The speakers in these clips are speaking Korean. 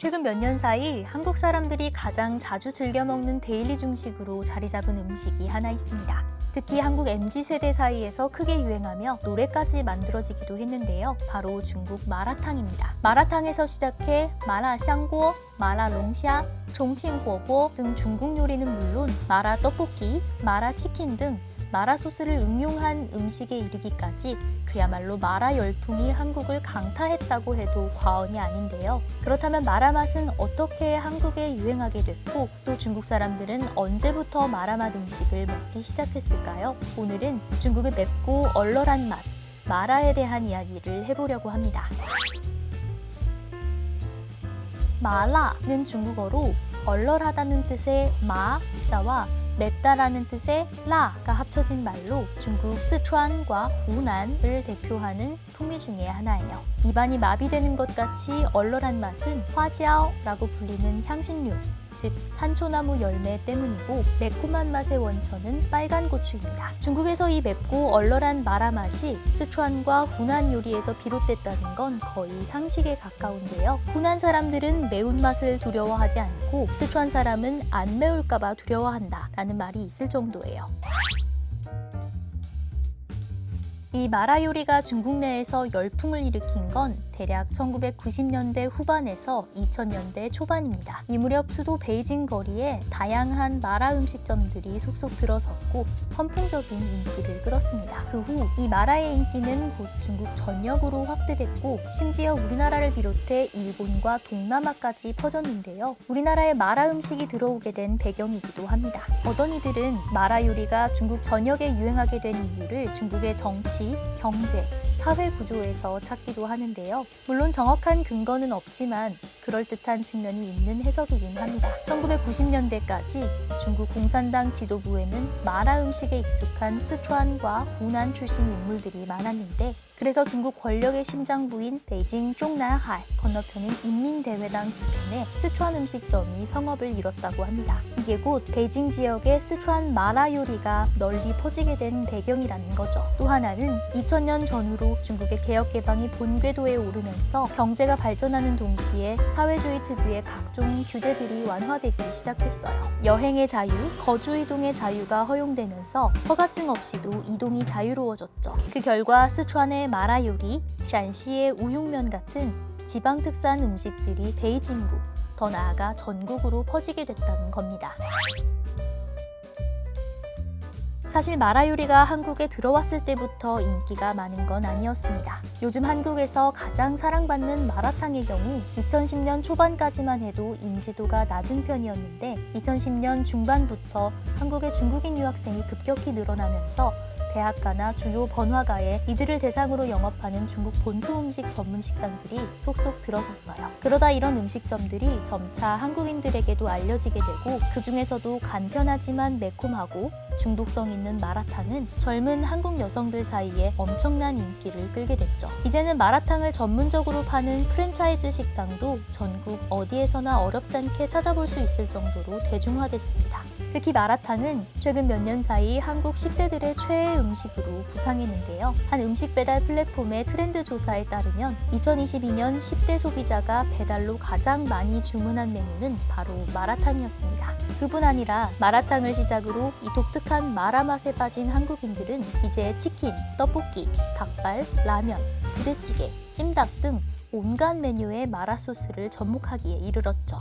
최근 몇 년 사이 한국 사람들이 가장 자주 즐겨 먹는 데일리 중식으로 자리 잡은 음식이 하나 있습니다. 특히 한국 MZ세대 사이에서 크게 유행하며 노래까지 만들어지기도 했는데요. 바로 중국 마라탕입니다. 마라탕에서 시작해 마라샹궈, 마라롱샤, 종칭火锅등 중국 요리는 물론 마라 떡볶이, 마라 치킨 등 마라 소스를 응용한 음식에 이르기까지 그야말로 마라 열풍이 한국을 강타했다고 해도 과언이 아닌데요. 그렇다면 마라 맛은 어떻게 한국에 유행하게 됐고 또 중국 사람들은 언제부터 마라 맛 음식을 먹기 시작했을까요? 오늘은 중국의 맵고 얼얼한 맛, 마라에 대한 이야기를 해보려고 합니다. 마라는 중국어로 얼얼하다는 뜻의 마자와 맵다라는 뜻의 라가 합쳐진 말로 중국 스촨과 후난을 대표하는 풍미 중의 하나예요. 입안이 마비되는 것 같이 얼얼한 맛은 화지아오라고 불리는 향신료, 즉 산초나무 열매 때문이고 매콤한 맛의 원천은 빨간 고추입니다. 중국에서 이 맵고 얼얼한 마라 맛이 스촨과 후난 요리에서 비롯됐다는 건 거의 상식에 가까운데요. 후난 사람들은 매운맛을 두려워하지 않고 스촨 사람은 안 매울까봐 두려워한다 라는 말이 있을 정도예요. 이 마라 요리가 중국 내에서 열풍을 일으킨 건 대략 1990년대 후반에서 2000년대 초반입니다. 이 무렵 수도 베이징 거리에 다양한 마라 음식점들이 속속 들어섰고 선풍적인 인기를 끌었습니다. 그 후 이 마라의 인기는 곧 중국 전역으로 확대됐고 심지어 우리나라를 비롯해 일본과 동남아까지 퍼졌는데요. 우리나라에 마라 음식이 들어오게 된 배경이기도 합니다. 어떤 이들은 마라 요리가 중국 전역에 유행하게 된 이유를 중국의 정치, 경제, 사회 구조에서 찾기도 하는데요. 물론 정확한 근거는 없지만 그럴듯한 측면이 있는 해석이긴 합니다. 1990년대까지 중국 공산당 지도부에는 마라 음식에 익숙한 스촨과 후난 출신 인물들이 많았는데 그래서 중국 권력의 심장부인 베이징 쪽난하이 건너편인 인민대회당 뒤편에 스촨 음식점이 성업을 이뤘다고 합니다. 이게 곧 베이징 지역의 스촨 마라 요리가 널리 퍼지게 된 배경이라는 거죠. 또 하나는 2000년 전후로 중국의 개혁 개방이 본궤도에 오르면서 경제가 발전하는 동시에 사회주의 특유의 각종 규제들이 완화되기 시작됐어요. 여행의 자유, 거주 이동의 자유가 허용되면서 허가증 없이도 이동이 자유로워졌죠. 그 결과 스촨의 마라 요리, 陕시의 우육면 같은 지방 특산 음식들이 베이징으로, 더 나아가 전국으로 퍼지게 됐다는 겁니다. 사실 마라 요리가 한국에 들어왔을 때부터 인기가 많은 건 아니었습니다. 요즘 한국에서 가장 사랑받는 마라탕의 경우 2010년 초반까지만 해도 인지도가 낮은 편이었는데 2010년 중반부터 한국의 중국인 유학생이 급격히 늘어나면서 대학가나 주요 번화가에 이들을 대상으로 영업하는 중국 본토 음식 전문 식당들이 속속 들어섰어요. 그러다 이런 음식점들이 점차 한국인들에게도 알려지게 되고 그 중에서도 간편하지만 매콤하고 중독성 있는 마라탕은 젊은 한국 여성들 사이에 엄청난 인기를 끌게 됐죠. 이제는 마라탕을 전문적으로 파는 프랜차이즈 식당도 전국 어디에서나 어렵지 않게 찾아볼 수 있을 정도로 대중화됐습니다. 특히 마라탕은 최근 몇 년 사이 한국 10대들의 최애 음식으로 부상했는데요. 한 음식 배달 플랫폼의 트렌드 조사에 따르면 2022년 10대 소비자가 배달로 가장 많이 주문한 메뉴는 바로 마라탕이었습니다. 그뿐 아니라 마라탕을 시작으로 이 독특한 마라 맛에 빠진 한국인들은 이제 치킨, 떡볶이, 닭발, 라면, 부대찌개, 찜닭 등 온갖 메뉴의 마라 소스를 접목하기에 이르렀죠.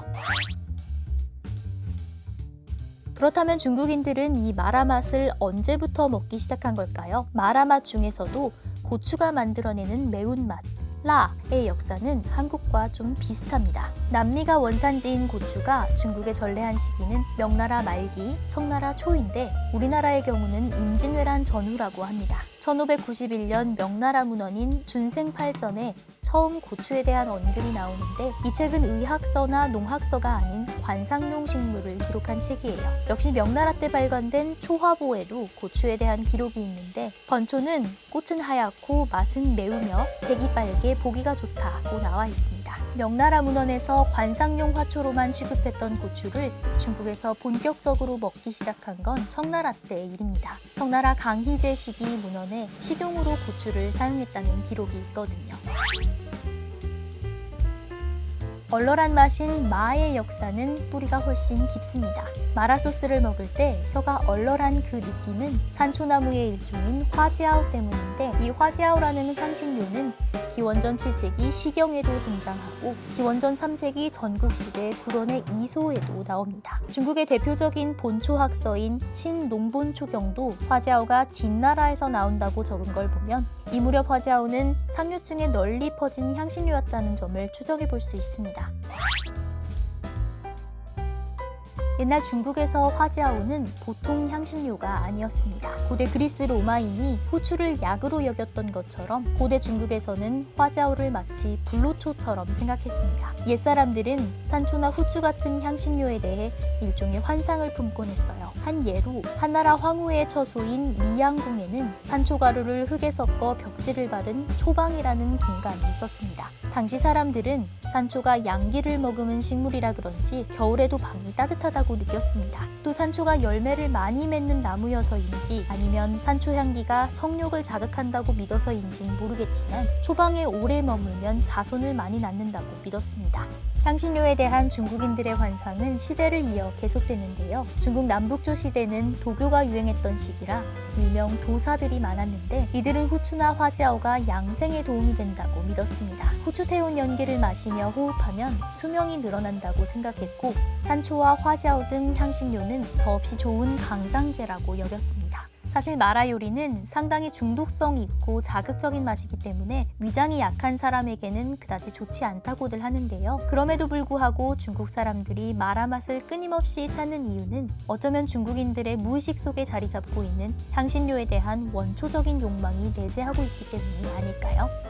그렇다면 중국인들은 이 마라 맛을 언제부터 먹기 시작한 걸까요? 마라 맛 중에서도 고추가 만들어내는 매운맛, 라의 역사는 한국과 좀 비슷합니다. 남미가 원산지인 고추가 중국에 전래한 시기는 명나라 말기, 청나라 초인데 우리나라의 경우는 임진왜란 전후라고 합니다. 1591년 명나라 문헌인 준생팔전에 처음 고추에 대한 언급이 나오는데 이 책은 의학서나 농학서가 아닌 관상용 식물을 기록한 책이에요. 역시 명나라 때 발간된 초화보에도 고추에 대한 기록이 있는데 번초는 꽃은 하얗고 맛은 매우며 색이 빨개 보기가 좋다고 나와 있습니다. 명나라 문헌에서 관상용 화초로만 취급했던 고추를 중국에서 본격적으로 먹기 시작한 건 청나라 때의 일입니다. 청나라 강희제 시기 문헌에 식용으로 고추를 사용했다는 기록이 있거든요. 얼얼한 맛인 마의 역사는 뿌리가 훨씬 깊습니다. 마라 소스를 먹을 때 혀가 얼얼한 그 느낌은 산초나무의 일종인 화지아오 때문인데, 이 화지아오라는 향신료는 기원전 7세기 시경에도 등장하고 기원전 3세기 전국시대 구론의 이소에도 나옵니다. 중국의 대표적인 본초학서인 신농본초경도 화지아오가 진나라에서 나온다고 적은 걸 보면 이 무렵 화지아오는 상류층에 널리 퍼진 향신료였다는 점을 추정해 볼 수 있습니다. 옛날 중국에서 화지아오는 보통 향신료가 아니었습니다. 고대 그리스 로마인이 후추를 약으로 여겼던 것처럼 고대 중국에서는 화지아오를 마치 불로초처럼 생각했습니다. 옛사람들은 산초나 후추 같은 향신료에 대해 일종의 환상을 품곤 했어요. 한 예로 한나라 황후의 처소인 미양궁에는 산초가루를 흙에 섞어 벽지를 바른 초방이라는 공간이 있었습니다. 당시 사람들은 산초가 양기를 머금은 식물이라 그런지 겨울에도 방이 따뜻하다고 느꼈습니다. 또 산초가 열매를 많이 맺는 나무여서인지 아니면 산초 향기가 성욕을 자극한다고 믿어서인지는 모르겠지만 초방에 오래 머물면 자손을 많이 낳는다고 믿었습니다. 향신료에 대한 중국인들의 환상은 시대를 이어 계속되는데요. 중국 남북조 시대는 도교가 유행했던 시기라 일명 도사들이 많았는데, 이들은 후추나 화지아오가 양생에 도움이 된다고 믿었습니다. 후추 태운 연기를 마시며 호흡하면 수명이 늘어난다고 생각했고, 산초와 화지아오 등 향신료는 더없이 좋은 강장제라고 여겼습니다. 사실 마라 요리는 상당히 중독성이 있고 자극적인 맛이기 때문에 위장이 약한 사람에게는 그다지 좋지 않다고들 하는데요. 그럼에도 불구하고 중국 사람들이 마라 맛을 끊임없이 찾는 이유는 어쩌면 중국인들의 무의식 속에 자리 잡고 있는 향신료에 대한 원초적인 욕망이 내재하고 있기 때문이 아닐까요?